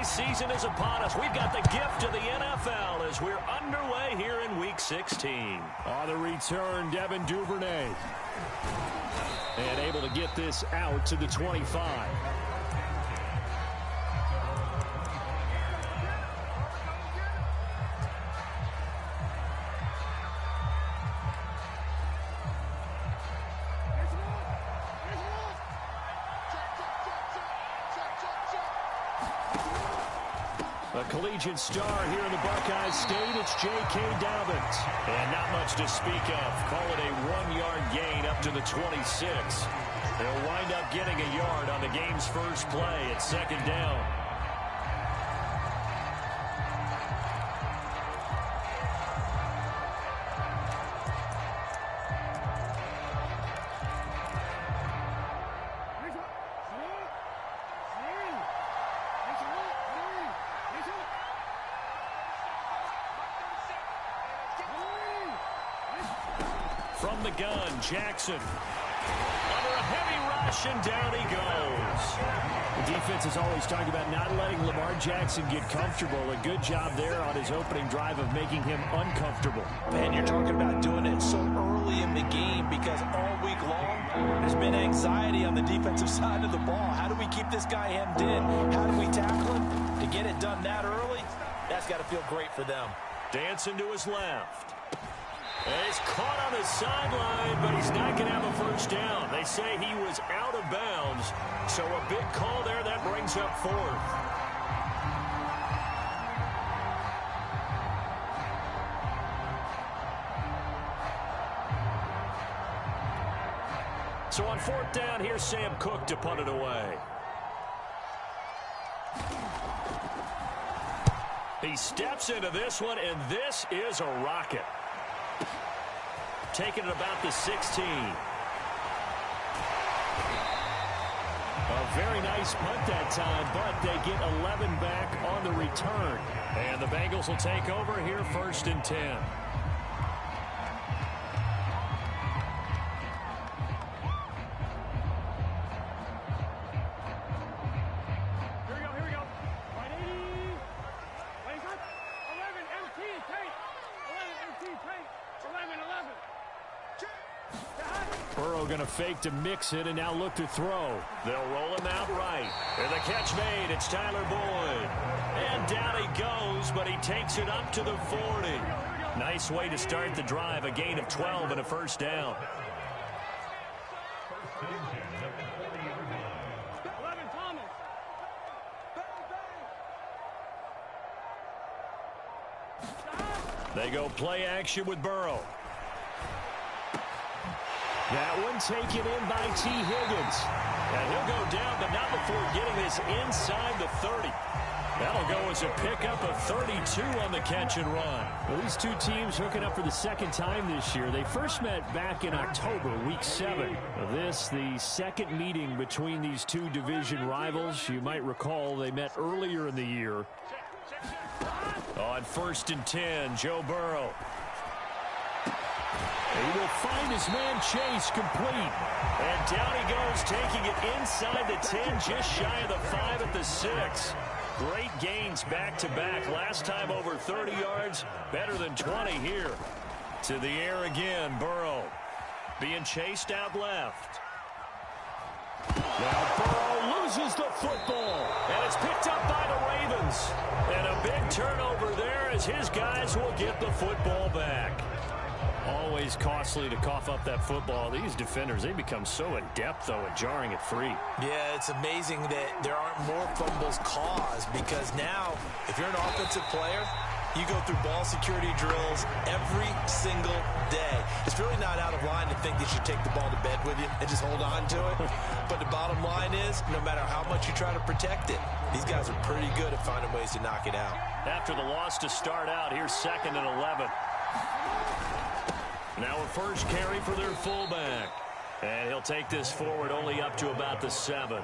holiday season is upon us. We've got the gift of the NFL as we're underway here in Week 16. On the return, Devin Duvernay. And able to get this out to the 25. A collegiate star here in the Buckeye State, it's J.K. Dobbins. And not much to speak of. Call it a 1-yard gain up to the 26. They'll wind up getting a yard on the game's first play at second down. From the gun, Jackson. Under a heavy rush, and down he goes. The defense has always talked about not letting Lamar Jackson get comfortable. A good job there on his opening drive of making him uncomfortable. Man, you're talking about doing it so early in the game because all week long there's been anxiety on the defensive side of the ball. How do we keep this guy hemmed in? How do we tackle him? To get it done that early, that's got to feel great for them. Dancing to his left. And he's caught on the sideline, but he's not going to have a first down. They say he was out of bounds, so a big call there. That brings up fourth. So on fourth down, here's Sam Cook to punt it away. He steps into this one, and this is a rocket. Taking it about the 16. A very nice punt that time, but they get 11 back on the return. And the Bengals will take over here first and 10. Going to fake to mix it and now look to throw. They'll roll him out right. And the catch made. It's Tyler Boyd. And down he goes, but he takes it up to the 40. Nice way to start the drive. A gain of 12 and a first down. They go play action with Burrow. That one taken in by T. Higgins. And he'll go down, but not before getting this inside the 30. That'll go as a pickup of 32 on the catch and run. Well, these two teams hooking up for the second time this year. They first met back in October, Week 7. This, the second meeting between these two division rivals. You might recall they met earlier in the year. On first and 10, Joe Burrow. He will find his man Chase complete. And down he goes, taking it inside the 10, just shy of the 5 at the 6. Great gains back-to-back. Last time over 30 yards, better than 20 here. To the air again, Burrow. Being chased out left. Now Burrow loses the football. And it's picked up by the Ravens. And a big turnover there as his guys will get the football back. Always costly to cough up that football. These defenders, they become so adept, though, at jarring it free. Yeah, it's amazing that there aren't more fumbles caused because now, if you're an offensive player, you go through ball security drills every single day. It's really not out of line to think that you take the ball to bed with you and just hold on to it. But the bottom line is, no matter how much you try to protect it, these guys are pretty good at finding ways to knock it out. After the loss to start out, here's second and 11. Now a first carry for their fullback. And he'll take this forward only up to about the 7.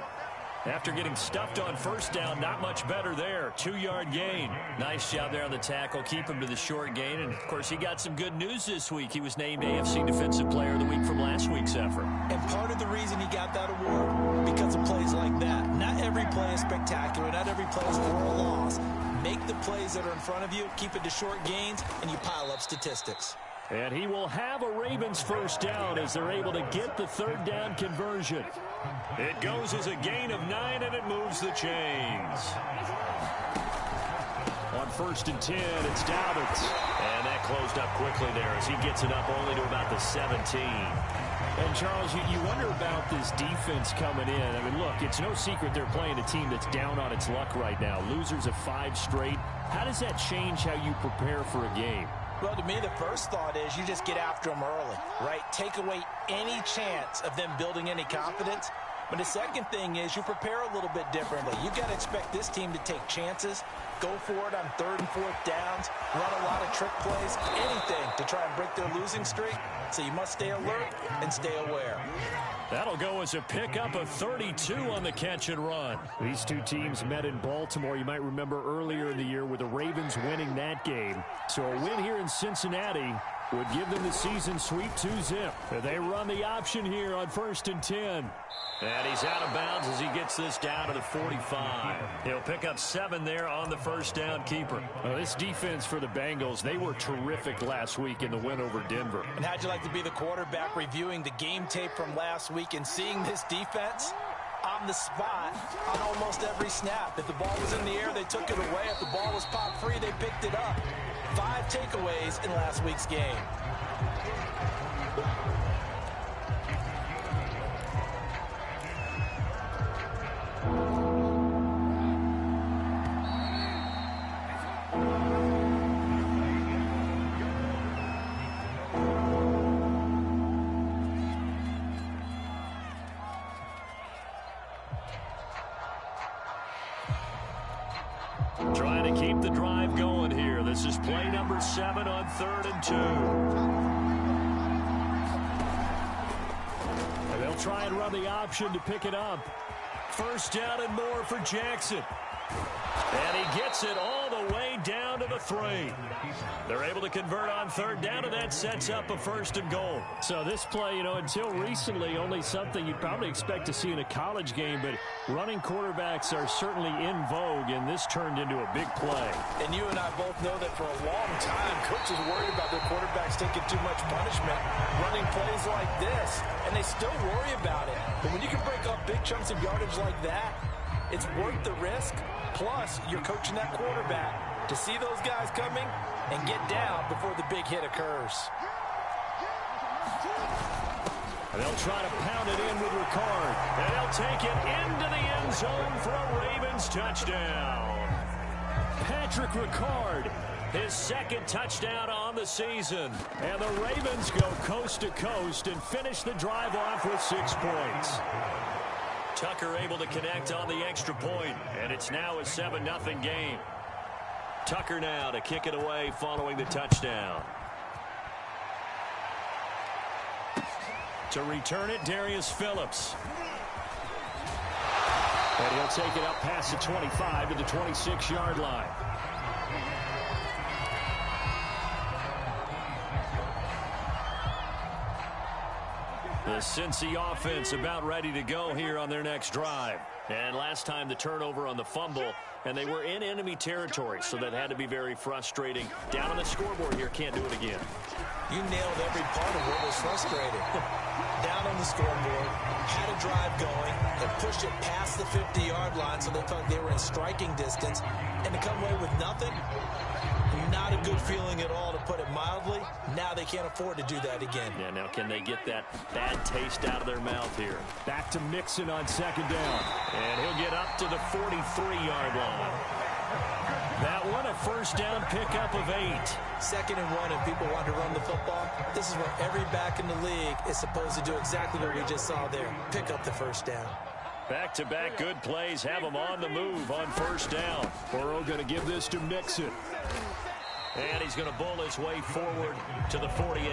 After getting stuffed on first down, not much better there. 2-yard gain. Nice job there on the tackle. Keep him to the short gain. And, of course, he got some good news this week. He was named AFC Defensive Player of the Week from last week's effort. And part of the reason he got that award, because of plays like that. Not every play is spectacular. Not every play is for a loss. Make the plays that are in front of you, keep it to short gains, and you pile up statistics. And he will have a Ravens first down as they're able to get the third down conversion. It goes as a gain of 9, and it moves the chains. On 1st and 10, it's Dobbins. And that closed up quickly there as he gets it up only to about the 17. And, Charles, you wonder about this defense coming in. I mean, look, it's no secret they're playing a team that's down on its luck right now. Losers of 5 straight. How does that change how you prepare for a game? Well, to me, the first thought is you just get after them early, right? Take away any chance of them building any confidence. But the second thing is you prepare a little bit differently. You've got to expect this team to take chances, go for it on 3rd and 4th downs, run a lot of trick plays, anything to try and break their losing streak. So you must stay alert and stay aware. That'll go as a pickup of 32 on the catch and run. These two teams met in Baltimore. You might remember earlier in the year with the Ravens winning that game. So a win here in Cincinnati would give them the season sweep 2-zip. They run the option here on 1st and 10. And he's out of bounds as he gets this down to the 45. He'll pick up 7 there on the first down keeper. This defense for the Bengals, they were terrific last week in the win over Denver. And how'd you like to be the quarterback reviewing the game tape from last week and seeing this defense on the spot on almost every snap? If the ball was in the air, they took it away. If the ball was pop free, they picked it up. 5 takeaways in last week's game. Trying to keep the drive going here. This is play number 7 on 3rd and 2. And they'll try and run the option to pick it up. First down and more for Jackson. And he gets it all the way down to the 3. They're able to convert on 3rd down, and that sets up a 1st and goal. So this play, until recently, only something you'd probably expect to see in a college game, but running quarterbacks are certainly in vogue, and this turned into a big play. And you and I both know that for a long time, coaches worried about their quarterbacks taking too much punishment, running plays like this, and they still worry about it. But when you can break up big chunks of yardage like that, it's worth the risk. Plus, you're coaching that quarterback to see those guys coming and get down before the big hit occurs. And they'll try to pound it in with Ricard. And they'll take it into the end zone for a Ravens touchdown. Patrick Ricard, his 2nd touchdown on the season. And the Ravens go coast to coast and finish the drive off with 6 points. Tucker able to connect on the extra point, and it's now a 7-0 game. Tucker now to kick it away following the touchdown. To return it, Darius Phillips. And he'll take it up past the 25 to the 26-yard line. The Cincy offense about ready to go here on their next drive. And last time the turnover on the fumble, and they were in enemy territory, so that had to be very frustrating. Down on the scoreboard here, can't do it again. You nailed every part of what was frustrating. Down on the scoreboard, had a drive going, and pushed it past the 50-yard line so they felt they were in striking distance, and to come away with nothing, not a good feeling at all, to put it mildly. Now they can't afford to do that again. Yeah, now can they get that bad taste out of their mouth here? Back to Mixon on 2nd down. And he'll get up to the 43-yard line. That one a first down pickup of 8. 2nd and 1, and people want to run the football. This is where every back in the league is supposed to do exactly what we just saw there. Pick up the first down. Back-to-back good plays have him on the move on 1st down. Burrow going to give this to Mixon. And he's going to bowl his way forward to the 48.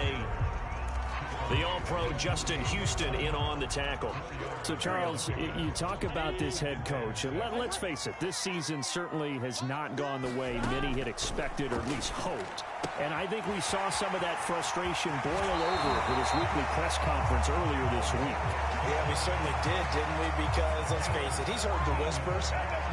The All-Pro Justin Houston in on the tackle. So, Charles, you talk about this head coach, and let's face it, this season certainly has not gone the way many had expected or at least hoped. And I think we saw some of that frustration boil over with his weekly press conference earlier this week. Yeah, we certainly did, didn't we? Because, let's face it, he's heard the whispers,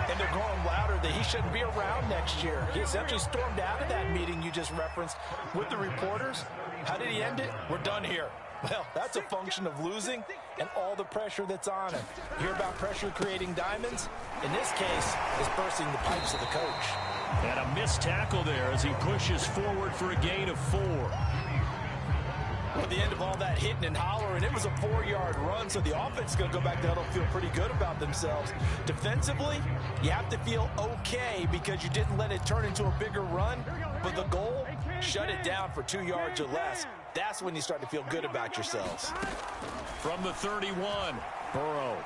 and they're growing louder that he shouldn't be around next year. He essentially stormed out of that meeting you just referenced with the reporters. How did he end it? We're done here. Well, that's a function of losing and all the pressure that's on him. You hear about pressure creating diamonds? In this case, it's bursting the pipes of the coach. And a missed tackle there as he pushes forward for a gain of 4. At the end of all that hitting and hollering, it was a 4-yard run, so the offense is going to go back there and feel pretty good about themselves. Defensively, you have to feel okay because you didn't let it turn into a bigger run, but the goal, shut it down for 2 yards or less. That's when you start to feel good about yourselves. From the 31, Burrow.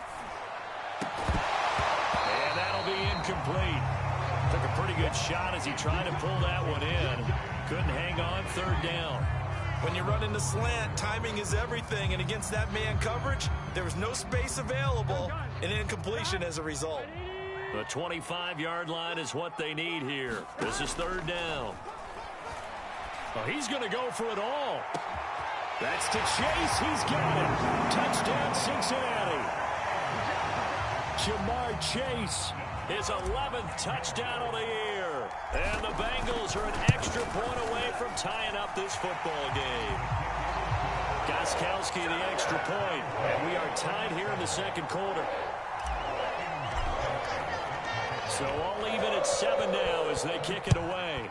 And that'll be incomplete. Took a pretty good shot as he tried to pull that one in. Couldn't hang on, 3rd down. When you run in the slant, timing is everything, and against that man coverage, there was no space available, and incompletion as a result. The 25-yard line is what they need here. This is 3rd down. Well, he's going to go for it all. That's to Chase. He's got it. Touchdown, Cincinnati. Jamar Chase. His 11th touchdown of the year. And the Bengals are an extra point away from tying up this football game. Gostkowski the extra point. And we are tied here in the 2nd quarter. So all even at 7 now as they kick it away.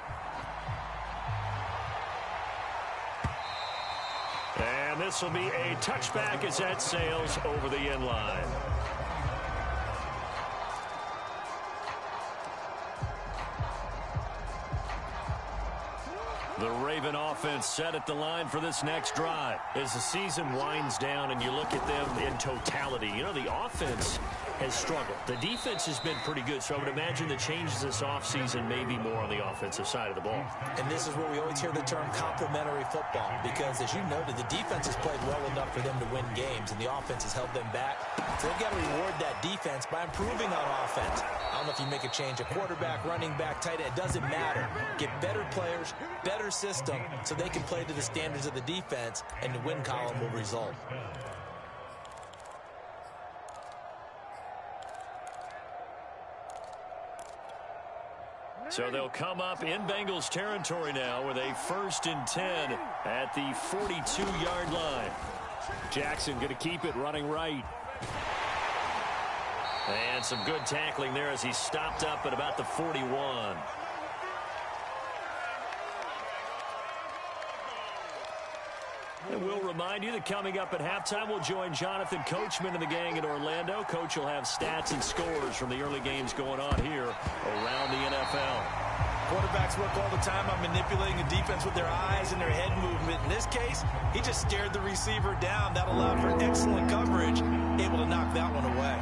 And this will be a touchback as that sails over the end line. The Raven offense set at the line for this next drive. As the season winds down and you look at them in totality, you know, the offense has struggled. The defense has been pretty good, so I would imagine the changes this offseason may be more on the offensive side of the ball. And this is where we always hear the term complementary football, because as you noted, the defense has played well enough for them to win games, and the offense has held them back. So they've got to reward that defense by improving on offense. I don't know if you make a change, a quarterback, running back, tight end, it doesn't matter. Get better players, better system, so they can play to the standards of the defense, and the win column will result. So they'll come up in Bengals territory now with a 1st and 10 at the 42-yard line. Jackson going to keep it running right. And some good tackling there as he stopped up at about the 41. And we'll remind you that coming up at halftime, we'll join Jonathan Coachman and the gang in Orlando. Coach will have stats and scores from the early games going on here around the NFL. Quarterbacks work all the time on manipulating the defense with their eyes and their head movement. In this case, he just stared the receiver down. That allowed for excellent coverage, able to knock that one away.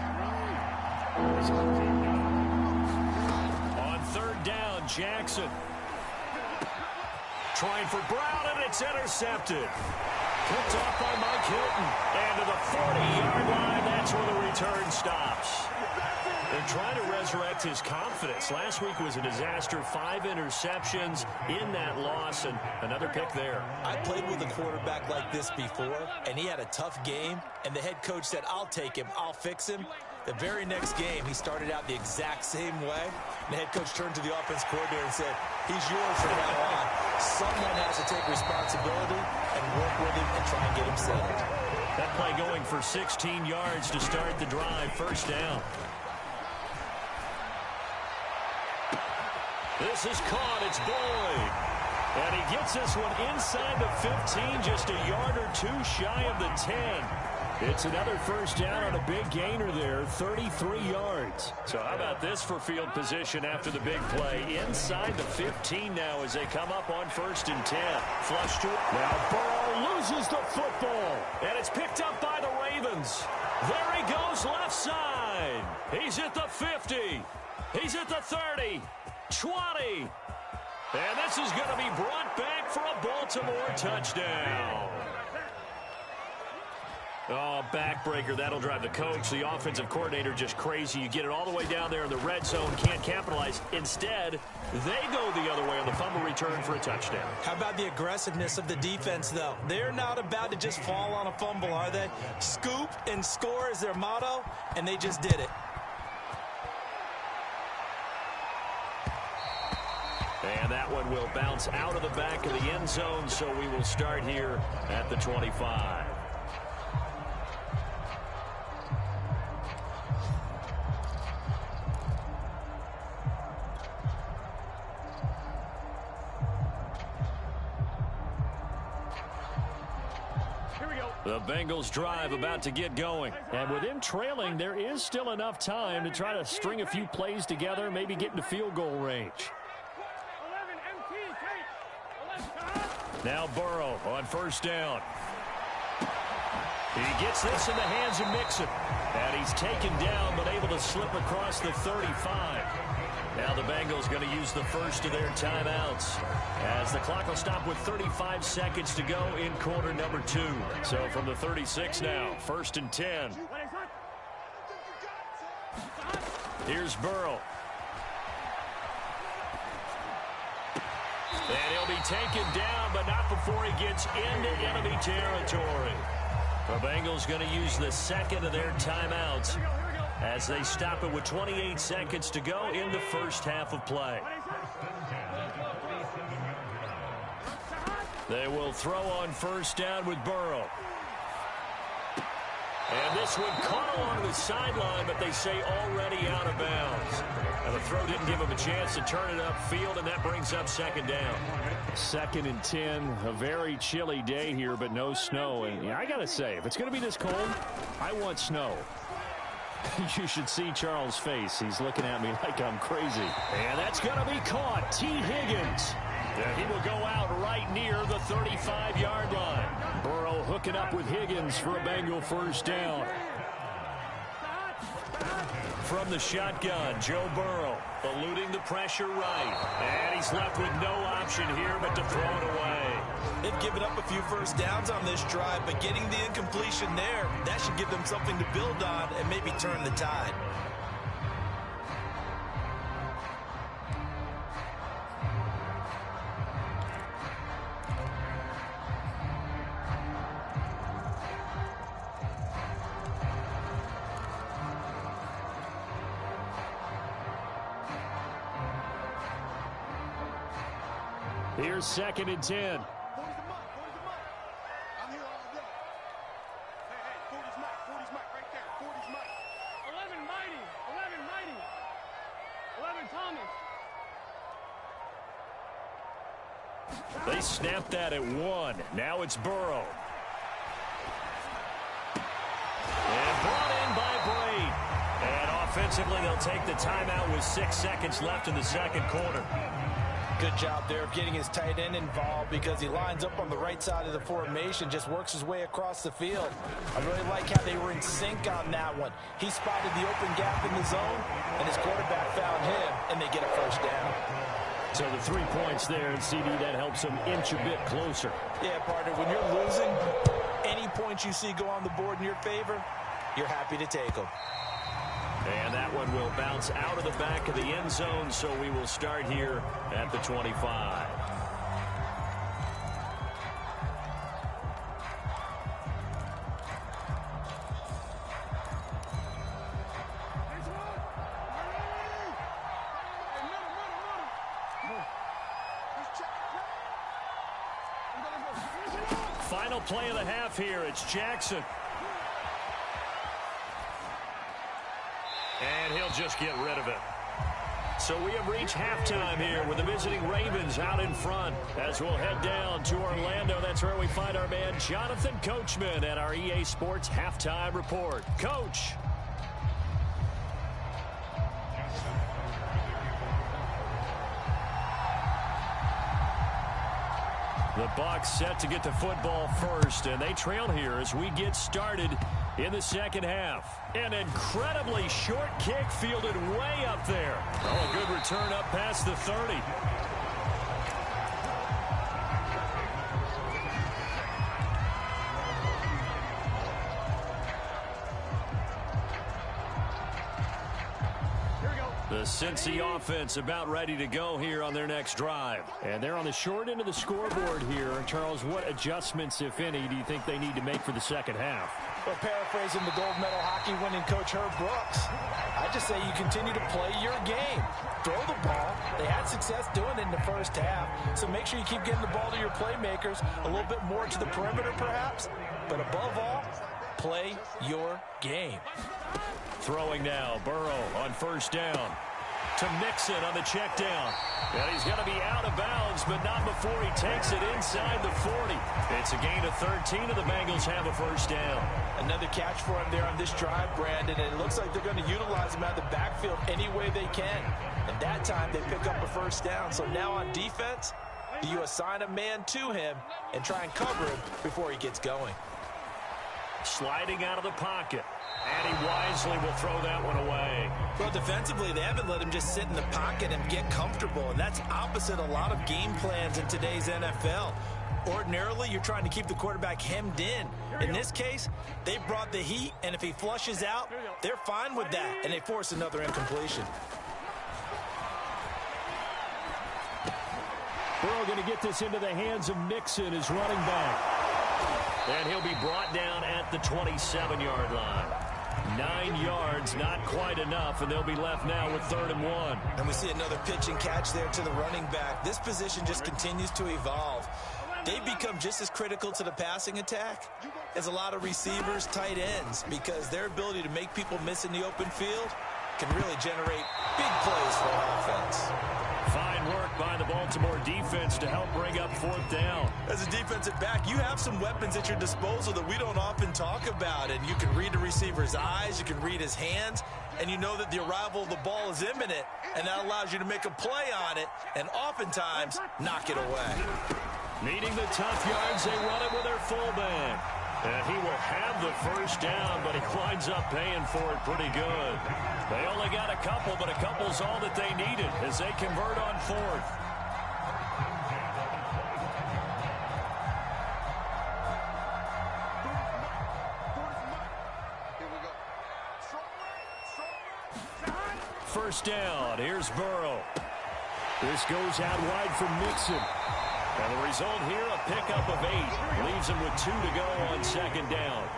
On 3rd down, Jackson. Trying for Brown, and it's intercepted. Picked off by Mike Hilton. And to the 40-yard line, that's where the return stops. They're trying to resurrect his confidence. Last week was a disaster. 5 interceptions in that loss, and another pick there. I played with a quarterback like this before, and he had a tough game, and the head coach said, I'll take him, I'll fix him. The very next game, he started out the exact same way. The head coach turned to the offense coordinator and said, he's yours from now on. Someone has to take responsibility and work with him and try and get him settled. That play going for 16 yards to start the drive. 1st down. This is caught. It's Boyd. And he gets this one inside the 15, just a yard or 2 shy of the 10. It's another 1st down on a big gainer there, 33 yards. So how about this for field position after the big play? Inside the 15 now as they come up on 1st and 10. Flush to it. Now Burrow loses the football. And it's picked up by the Ravens. There he goes left side. He's at the 50. He's at the 30. 20. And this is going to be brought back for a Baltimore touchdown. Oh, backbreaker. That'll drive the coach, the offensive coordinator, just crazy. You get it all the way down there in the red zone, can't capitalize. Instead, they go the other way on the fumble return for a touchdown. How about the aggressiveness of the defense, though? They're not about to just fall on a fumble, are they? Scoop and score is their motto, and they just did it. And that one will bounce out of the back of the end zone, so we will start here at the 25. The Bengals drive about to get going. And with them trailing, there is still enough time to try to string a few plays together, maybe get into field goal range. Now Burrow on first down. He gets this in the hands of Mixon. And he's taken down but able to slip across the 35. Now the Bengals going to use the first of their timeouts as the clock will stop with 35 seconds to go in quarter number 2. So from the 36 now, 1st and 10. Here's Burrow. And he'll be taken down, but not before he gets into enemy territory. The Bengals going to use the second of their timeouts as they stop it with 28 seconds to go in the first half of play. They will throw on first down with Burrow. And this one caught along the sideline, but they say already out of bounds. And the throw didn't give him a chance to turn it upfield, and that brings up second down. 2nd and 10, a very chilly day here, but no snow. And I got to say, if it's going to be this cold, I want snow. You should see Charles' face. He's looking at me like I'm crazy. And that's going to be caught. T. Higgins. And he will go out right near the 35-yard line. Burrow hooking up with Higgins for a Bengal first down. From the shotgun, Joe Burrow eluding the pressure right. And he's left with no option here but to throw it away. They've given up a few first downs on this drive, but getting the incompletion there, that should give them something to build on and maybe turn the tide. Here's 2nd and 10. They snapped that at 1. Now it's Burrow. And brought in by Braid. And offensively, they'll take the timeout with 6 seconds left in the second quarter. Good job there of getting his tight end involved because he lines up on the right side of the formation, just works his way across the field. I really like how they were in sync on that one. He spotted the open gap in the zone, and his quarterback found him, and they get a first down. So the 3 points there, and CD, that helps them inch a bit closer. Yeah, partner, when you're losing, any points you see go on the board in your favor, you're happy to take them. And that one will bounce out of the back of the end zone, so we will start here at the 25. Final play of the half here. It's Jackson. And he'll just get rid of it. So we have reached halftime here with the visiting Ravens out in front. As we'll head down to Orlando, that's where we find our man Jonathan Coachman at our EA Sports Halftime Report. Coach. The Bucs set to get the football first, and they trail here as we get started in the second half. An incredibly short kick fielded way up there. Oh, a good return up past the 30. Cincy offense about ready to go here on their next drive. And they're on the short end of the scoreboard here. Charles, what adjustments, if any, do you think they need to make for the second half? Well, paraphrasing the gold medal hockey winning coach Herb Brooks, I just say you continue to play your game. Throw the ball. They had success doing it in the first half, so make sure you keep getting the ball to your playmakers, a little bit more to the perimeter perhaps, but above all, play your game. Throwing now, Burrow on first down. To Mixon on the check down. And he's going to be out of bounds, but not before he takes it inside the 40. It's a gain of 13, and the Bengals have a first down. Another catch for him there on this drive, Brandon, and it looks like they're going to utilize him out of the backfield any way they can. And that time they pick up a first down. So now on defense, you assign a man to him and try and cover him before he gets going. Sliding out of the pocket. And he wisely will throw that one away. Well, defensively, they haven't let him just sit in the pocket and get comfortable, and that's opposite a lot of game plans in today's NFL. Ordinarily, you're trying to keep the quarterback hemmed in. In this case, they brought the heat, and if he flushes out, they're fine with that, and they force another incompletion. Burrow going to get this into the hands of Mixon, his running back. And he'll be brought down at the 27-yard line. 9 yards, not quite enough, and they'll be left now with 3rd and 1. And we see another pitch and catch there to the running back. This position just continues to evolve. They become just as critical to the passing attack as a lot of receivers, tight ends, because their ability to make people miss in the open field can really generate big plays for offense. Fine work by the Baltimore defense to help bring up 4th down. As a defensive back, you have some weapons at your disposal that we don't often talk about, and you can read the receiver's eyes, you can read his hands, and you know that the arrival of the ball is imminent, and that allows you to make a play on it and oftentimes knock it away. Needing the tough yards, they run it with their fullback. And he will have the first down, but he winds up paying for it pretty good. They only got a couple, but a couple's all that they needed as they convert on 4th. First down, here's Burrow. This goes out wide for Mixon. And the result here, a pickup of 8. Leaves him with 2 to go on 2nd down.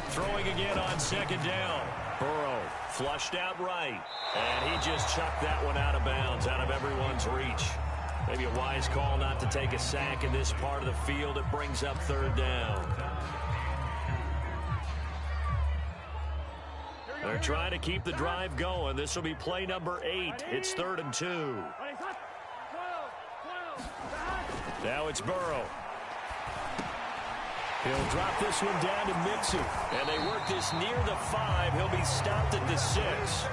Throwing again on 2nd down. Burrow flushed out right. And he just chucked that one out of bounds, out of everyone's reach. Maybe a wise call not to take a sack in this part of the field. It brings up 3rd down. They're trying to keep the drive going. This will be play number 8. It's 3rd and 2. Now it's Burrow. He'll drop this one down to Mixon. And they work this near the 5. He'll be stopped at the 6.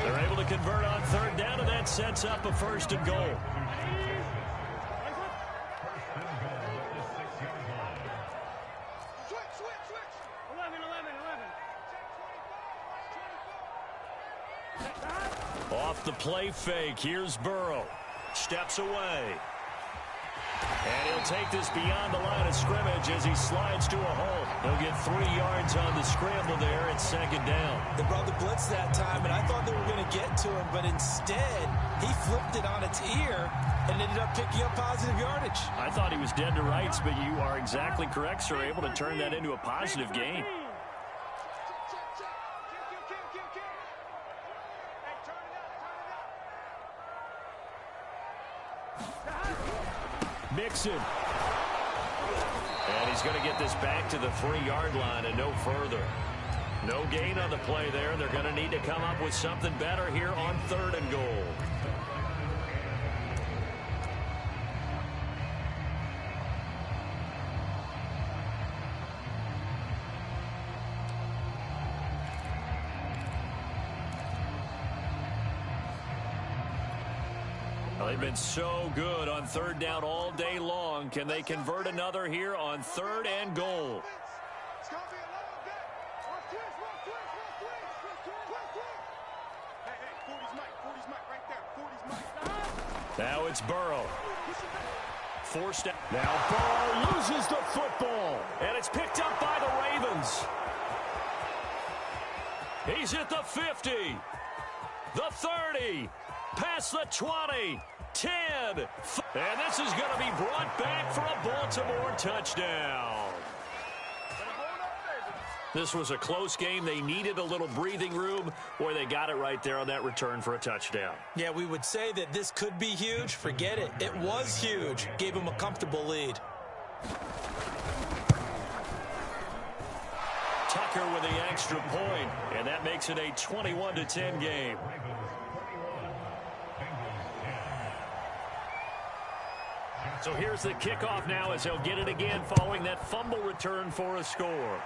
They're able to convert on 3rd down, and that sets up a 1st and goal. Off the play fake, here's Burrow. Steps away. And he'll take this beyond the line of scrimmage as he slides to a hole. He'll get 3 yards on the scramble there at 2nd down. They brought the blitz that time, and I thought they were going to get to him, but instead he flipped it on its ear and ended up picking up positive yardage. I thought he was dead to rights, but you are exactly correct, sir, able to turn that into a positive gain. Mixon. And he's going to get this back to the 3-yard line and no further. No gain on the play there. They're going to need to come up with something better here on 3rd and goal. They've been so good on 3rd down all day long. Can they convert another here on 3rd and goal? Now it's Burrow. Forced out. Now Burrow loses the football. And it's picked up by the Ravens. He's at the 50, the 30, past the 20, 10. And this is going to be brought back for a Baltimore touchdown. This was a close game. They needed a little breathing room. Boy, they got it right there on that return for a touchdown. Yeah, we would say that this could be huge. Forget it. It was huge. Gave him a comfortable lead. Tucker with the extra point, and that makes it a 21-10 game. So here's the kickoff now as they'll get it again following that fumble return for a score.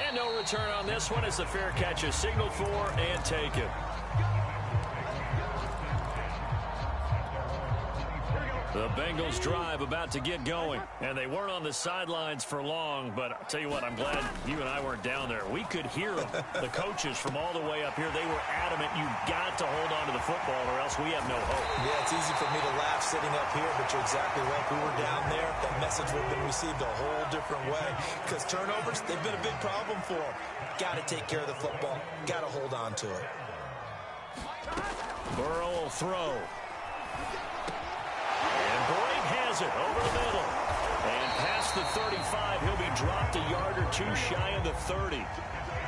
And no return on this one as the fair catch is signaled for and taken. The Bengals drive about to get going. And they weren't on the sidelines for long, but I'll tell you what, I'm glad you and I weren't down there. We could hear them. The coaches from all the way up here, they were adamant, you've got to hold on to the football or else we have no hope. Yeah, it's easy for me to laugh sitting up here, but you're exactly right. If we were down there, that message would have been received a whole different way. Because turnovers, they've been a big problem for them. Got to take care of the football. Got to hold on to it. Burrow will throw. And Boyd has it over the middle. And past the 35, he'll be dropped a yard or two shy of the 30.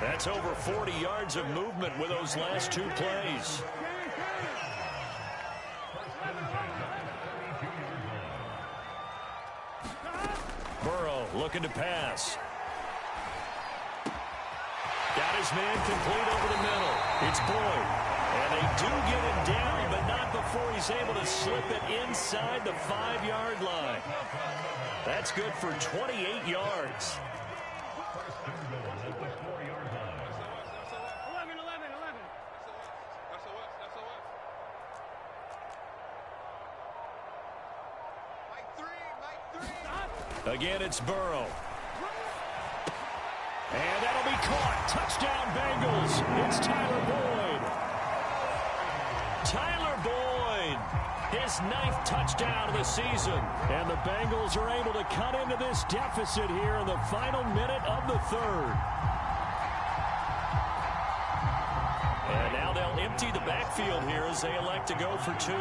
That's over 40 yards of movement with those last two plays. Burrow looking to pass. Got his man complete over the middle. It's Boyd. And they do get him down, but not before he's able to slip it inside the 5-yard line. That's good for 28 yards. Again, it's Burrow. And that'll be caught. Touchdown, Bengals. It's Tyler Boyd. Tyler Boyd, his 9th touchdown of the season. And the Bengals are able to cut into this deficit here in the final minute of the 3rd. And now they'll empty the backfield here as they elect to go for 2.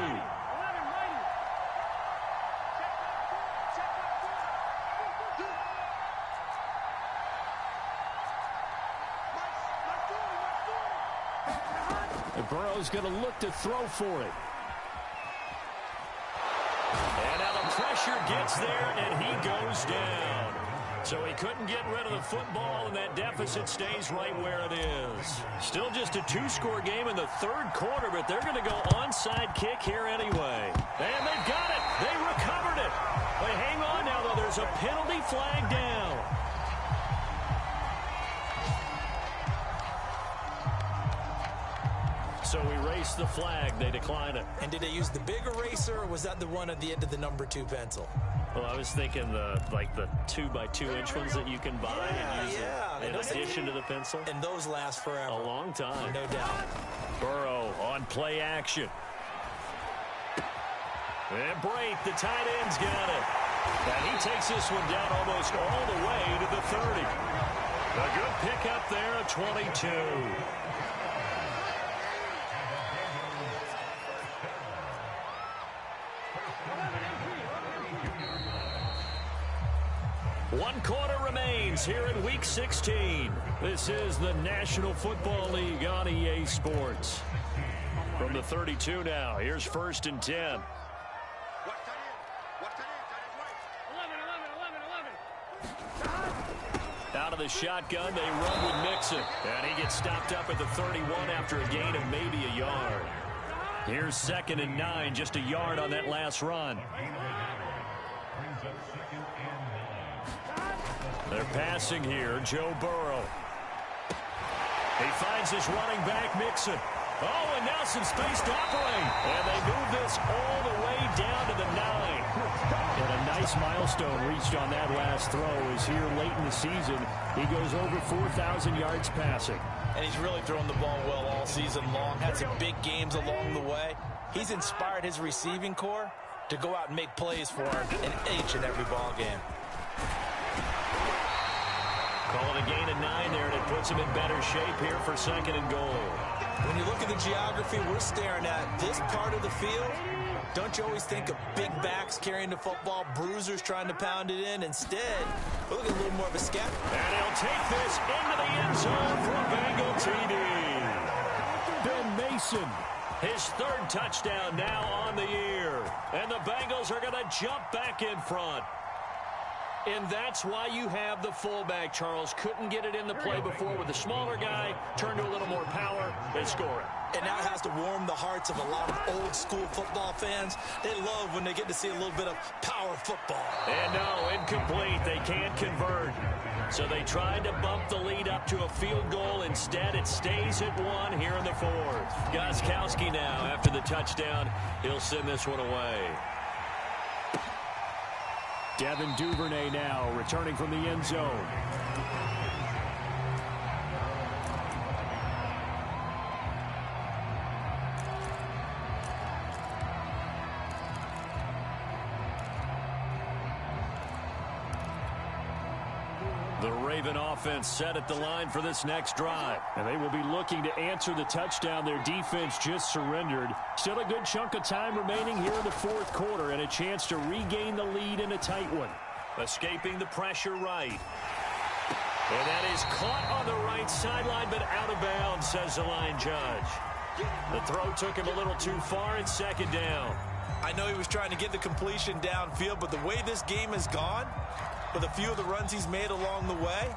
Burrow's going to look to throw for it. And now the pressure gets there, and he goes down. So he couldn't get rid of the football, and that deficit stays right where it is. Still just a 2-score game in the 3rd quarter, but they're going to go onside kick here anyway. And they've got it. They recovered it. But hang on now, though. There's a penalty flag down. So we race the flag. They decline it. And did they use the big eraser, or was that the one at the end of the number 2 pencil? Well, I was thinking the 2x2-inch ones that you can buy and use in addition to the pencil. And those last forever. A long time. No doubt. Burrow on play action. And Brate, the tight end's got it. And he takes this one down almost all the way to the 30. A good pickup there, a 22. One quarter remains here in Week 16. This is the National Football League on EA Sports. From the 32 now, here's 1st and 10. Out of the shotgun, they run with Mixon. And he gets stopped up at the 31 after a gain of maybe a yard. Here's 2nd and 9, just a yard on that last run. They're passing here, Joe Burrow. He finds his running back, Mixon. Oh, and now some space to operate. And they move this all the way down to the 9. And a nice milestone reached on that last throw is here late in the season. He goes over 4,000 yards passing. And he's really thrown the ball well all season long. Had some big games along the way. He's inspired his receiving corps to go out and make plays for him in each and every ball game. Call it a gain of 9 there, and it puts him in better shape here for 2nd and goal. When you look at the geography we're staring at, this part of the field, don't you always think of big backs carrying the football, bruisers trying to pound it in? Instead, we're looking a little more of a scat. And he'll take this into the end zone for a Bengal TD. Ben Mason. His 3rd touchdown now on the year. And the Bengals are going to jump back in front. And that's why you have the fullback, Charles. Couldn't get it in the play before with the smaller guy. Turned to a little more power. They score it. And now it has to warm the hearts of a lot of old-school football fans. They love when they get to see a little bit of power football. And no, incomplete. They can't convert. So they tried to bump the lead up to a field goal. Instead, it stays at 1 here in the 4th. Gostkowski now, after the touchdown, he'll send this one away. Devin Duvernay now returning from the end zone. The Raven offense set at the line for this next drive. And they will be looking to answer the touchdown their defense just surrendered. Still a good chunk of time remaining here in the 4th quarter and a chance to regain the lead in a tight one. Escaping the pressure right. And that is caught on the right sideline, but out of bounds, says the line judge. The throw took him a little too far. It's 2nd down. I know he was trying to get the completion downfield, but the way this game has gone, with a few of the runs he's made along the way,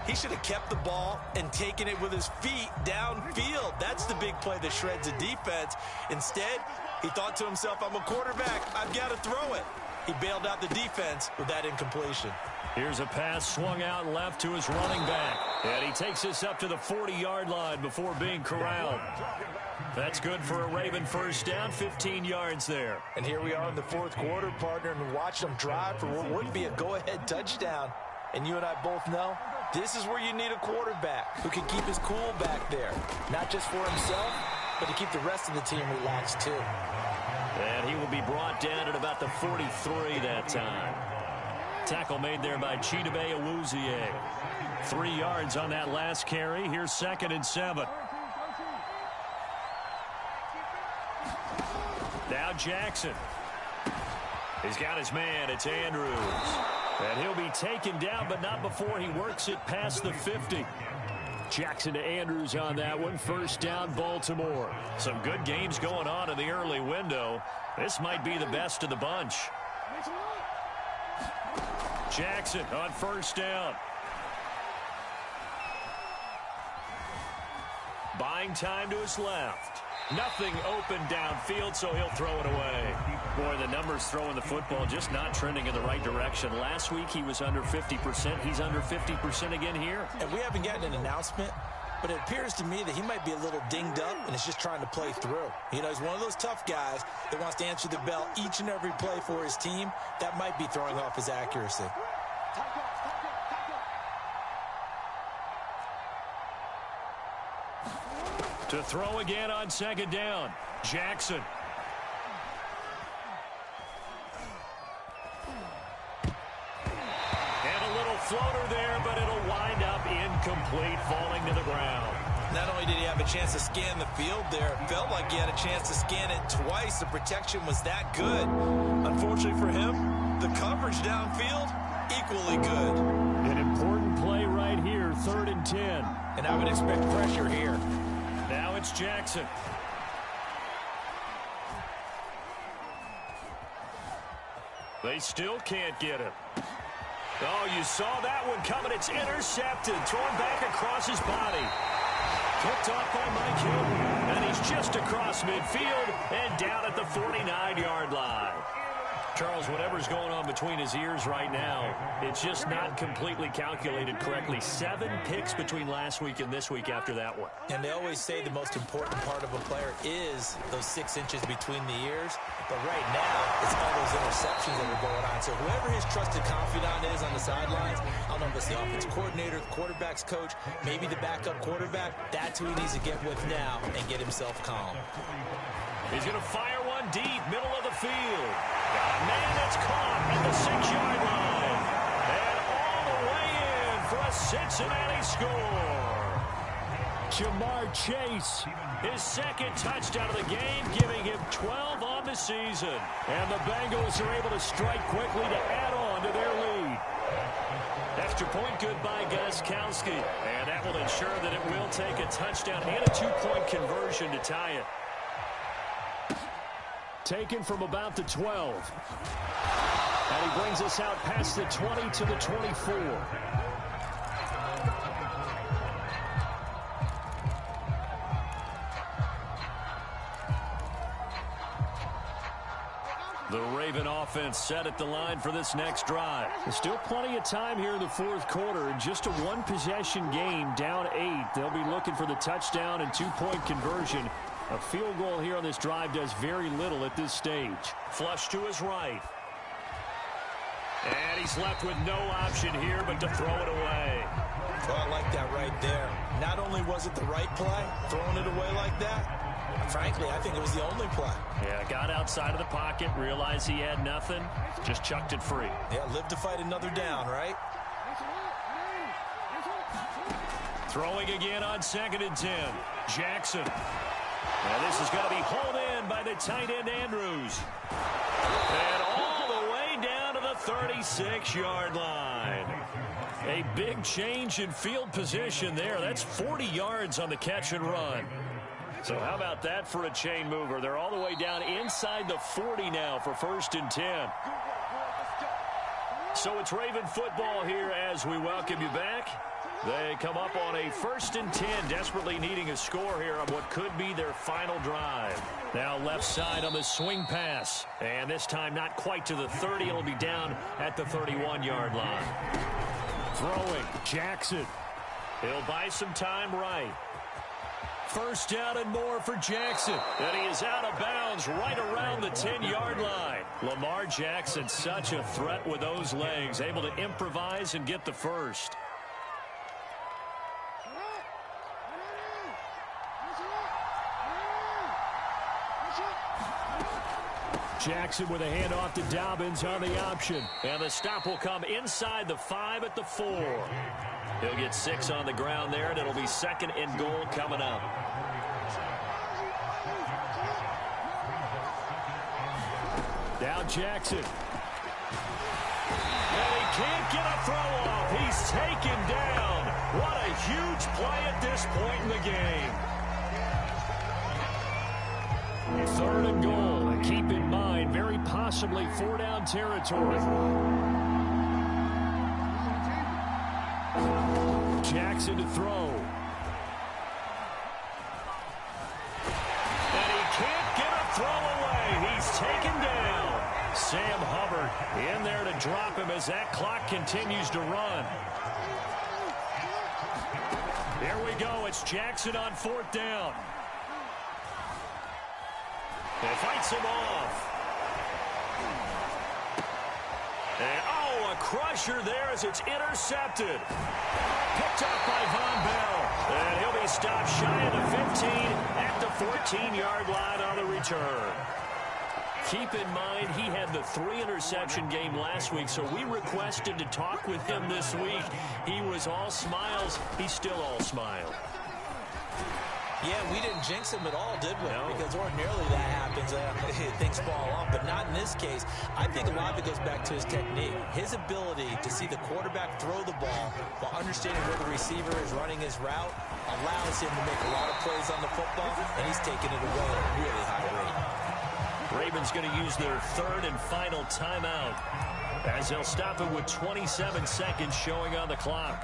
he should have kept the ball and taken it with his feet downfield. That's the big play that shreds the defense. Instead, he thought to himself, I'm a quarterback, I've got to throw it. He bailed out the defense with that incompletion. Here's a pass swung out left to his running back. And he takes this up to the 40-yard line before being corralled. That's good for a Raven 1st down, 15 yards there. And here we are in the 4th quarter, partner, and watch them drive for what would be a go-ahead touchdown. And you and I both know this is where you need a quarterback who can keep his cool back there. Not just for himself, but to keep the rest of the team relaxed too. And he will be brought down at about the 43 that time. Tackle made there by Chidobe Awuzie. 3 yards on that last carry. Here's 2nd and 7. Now Jackson. He's got his man. It's Andrews. And he'll be taken down, but not before he works it past the 50. Jackson to Andrews on that one. 1st down, Baltimore. Some good games going on in the early window. This might be the best of the bunch. Jackson on 1st down. Buying time to his left. Nothing open downfield, so he'll throw it away. Boy, the numbers throwing the football just not trending in the right direction. Last week he was under 50%. He's under 50% again here. And we haven't gotten an announcement, but it appears to me that he might be a little dinged up and is just trying to play through. You know, he's one of those tough guys that wants to answer the bell each and every play for his team. That might be throwing off his accuracy. To throw again on 2nd down. Jackson. And a little floater there, but it'll wind up incomplete, falling to the ground. Not only did he have a chance to scan the field there, it felt like he had a chance to scan it twice. The protection was that good. Unfortunately for him, the coverage downfield, equally good. An important play right here, 3rd and 10. And I would expect pressure here. Now it's Jackson. They still can't get him. Oh, you saw that one coming. It's intercepted. Thrown back across his body. Picked off by Mike Hilton. And he's just across midfield and down at the 49-yard line. Charles, whatever's going on between his ears right now, it's just not completely calculated correctly. 7 picks between last week and this week after that one. And they always say the most important part of a player is those 6 inches between the ears. But right now, it's all those interceptions that are going on. So whoever his trusted confidant is on the sidelines, I don't know if it's the offense coordinator, the quarterback's coach, maybe the backup quarterback, that's who he needs to get with now and get himself calm. He's going to fire one deep, middle of the field. Got a man that's caught at the 6-yard line. And all the way in for a Cincinnati score. Jamar Chase, his second touchdown of the game, giving him 12 on the season. And the Bengals are able to strike quickly to add on to their lead. Extra point good by Gostkowski. And that will ensure that it will take a touchdown and a two-point conversion to tie it. Taken from about the 12. And he brings us out past the 20 to the 24. The Raven offense set at the line for this next drive. There's still plenty of time here in the fourth quarter. Just a one-possession game, down 8. They'll be looking for the touchdown and two-point conversion. A field goal here on this drive does very little at this stage. Flush to his right. And he's left with no option here but to throw it away. Well, I like that right there. Not only was it the right play, throwing it away like that, frankly, I think it was the only play. Yeah, got outside of the pocket, realized he had nothing, just chucked it free. Yeah, live to fight another down, right? Throwing again on 2nd and 10. Jackson. Now this is going to be hauled in by the tight end Andrews. And all the way down to the 36-yard line. A big change in field position there. That's 40 yards on the catch and run. So how about that for a chain mover? They're all the way down inside the 40 now for 1st and 10. So it's Raven football here as we welcome you back. They come up on a 1st and 10, desperately needing a score here on what could be their final drive. Now left side on the swing pass. And this time not quite to the 30. It'll be down at the 31-yard line. Throwing, Jackson. He'll buy some time right. 1st down and more for Jackson. And he is out of bounds right around the 10-yard line. Lamar Jackson, such a threat with those legs, able to improvise and get the first. Jackson with a handoff to Dobbins on the option. And the stop will come inside the 5 at the 4. He'll get 6 on the ground there, and it'll be 2nd and goal coming up. Now Jackson. And he can't get a throw off. He's taken down. What a huge play at this point in the game. 3rd and goal. Keep in mind, very possibly 4-down territory. Jackson to throw. And he can't get a throw away. He's taken down. Sam Hubbard in there to drop him as that clock continues to run. Here we go. It's Jackson on 4th down. And fights him off. And, oh, a crusher there as it's intercepted. Picked up by Von Bell. And he'll be stopped shy of the 15 at the 14-yard line on the return. Keep in mind, he had the 3-interception game last week, so we requested to talk with him this week. He was all smiles. He's still all smile. Yeah, we didn't jinx him at all, did we? No. Because ordinarily that happens. Things fall off, but not in this case. I think a lot of it goes back to his technique. His ability to see the quarterback throw the ball while understanding where the receiver is running his route allows him to make a lot of plays on the football, and he's taking it away at a really high rate. Ravens going to use their 3rd and final timeout as they'll stop it with 27 seconds showing on the clock.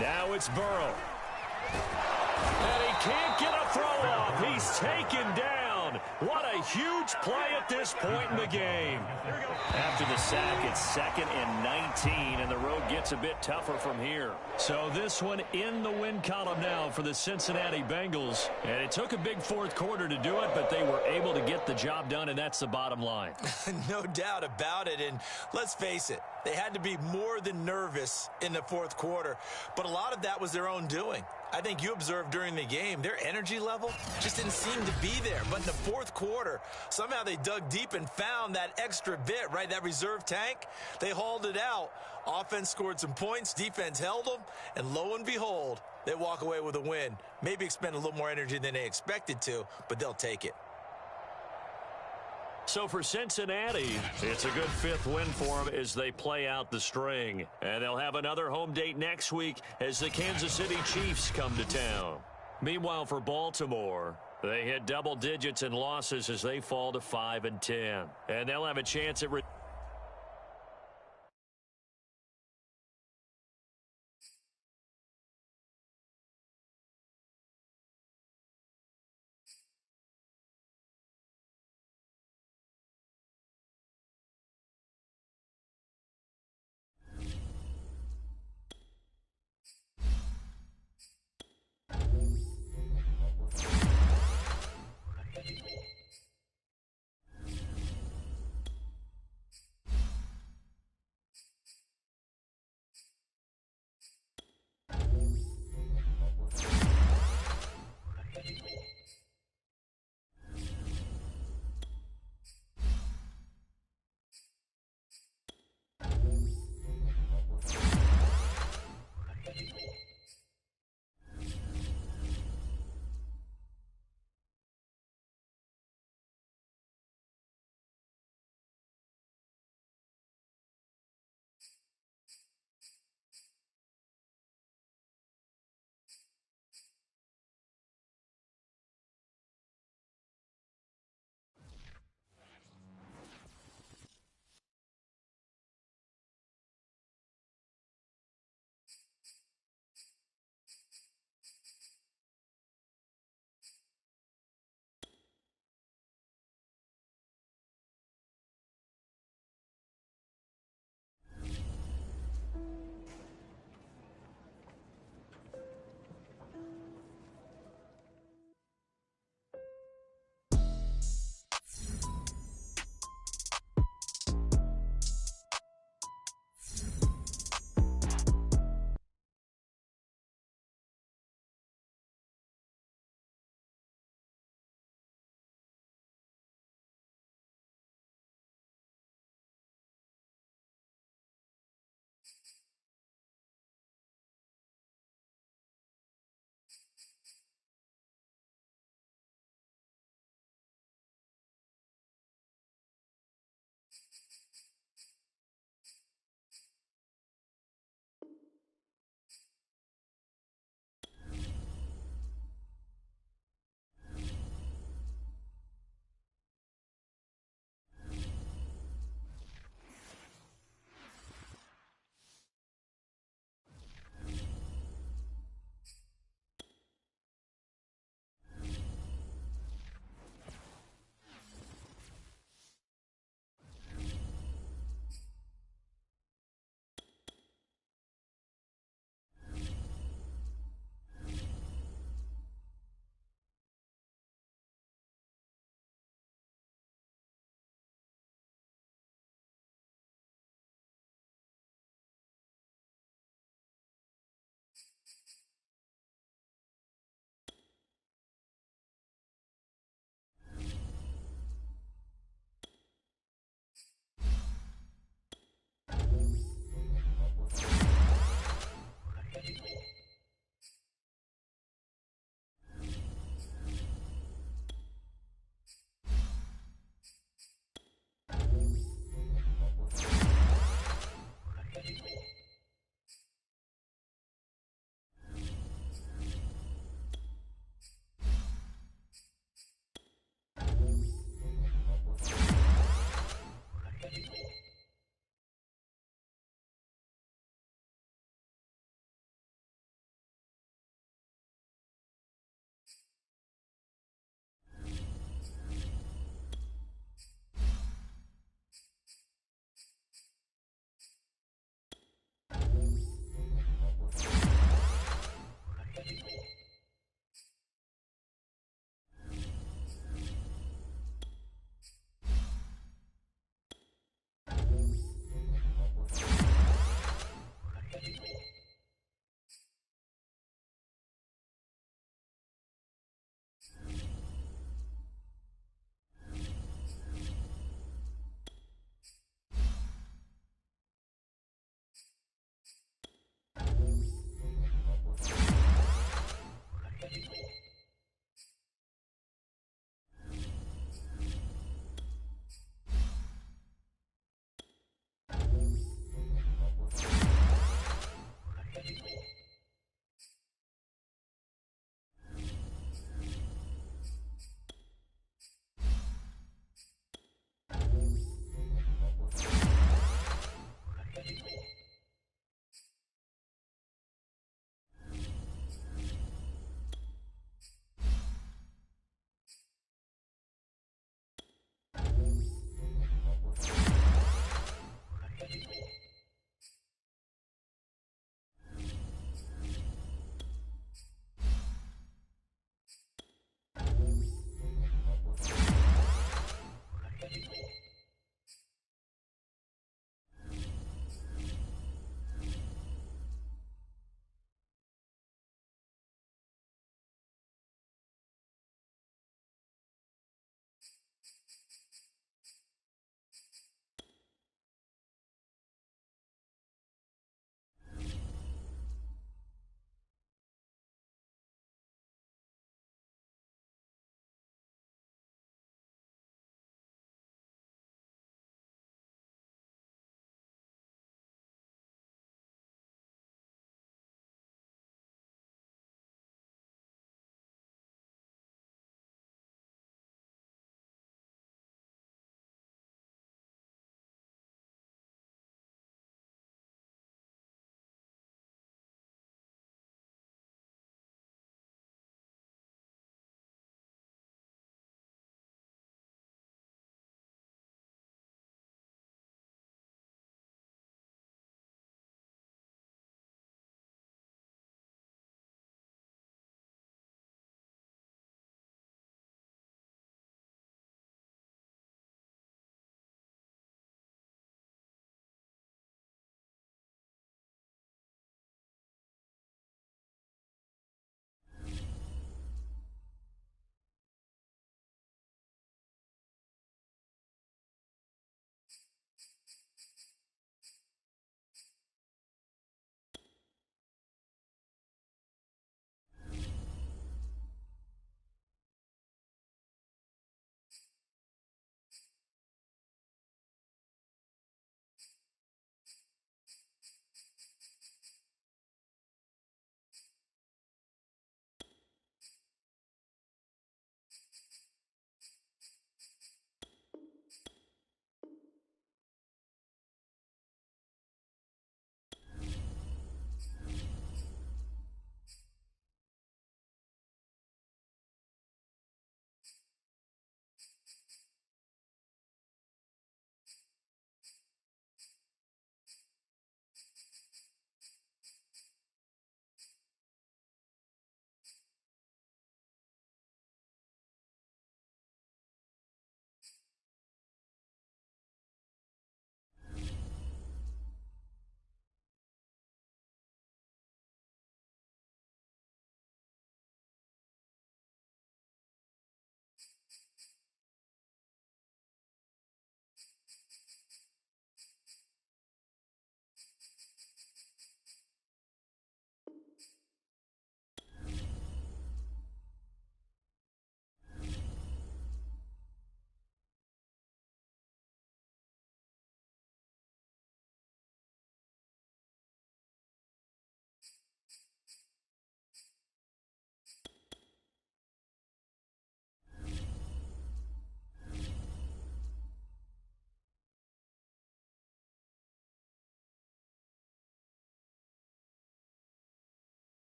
Now it's Burrow. And he can't get a throw off. He's taken down. What a huge play at this point in the game. After the sack, it's 2nd and 19, and the road gets a bit tougher from here. So this one in the win column now for the Cincinnati Bengals. And it took a big 4th quarter to do it, but they were able to get the job done, and that's the bottom line. No doubt about it, and let's face it, they had to be more than nervous in the 4th quarter, but a lot of that was their own doing. I think you observed during the game, their energy level just didn't seem to be there. But in the fourth quarter, somehow they dug deep and found that extra bit, right, that reserve tank. They hauled it out. Offense scored some points. Defense held them. And lo and behold, they walk away with a win. Maybe expend a little more energy than they expected to, but they'll take it. So for Cincinnati, it's a good fifth win for them as they play out the string. And they'll have another home date next week as the Kansas City Chiefs come to town. Meanwhile, for Baltimore, they hit double digits in losses as they fall to 5-10. And they'll have a chance at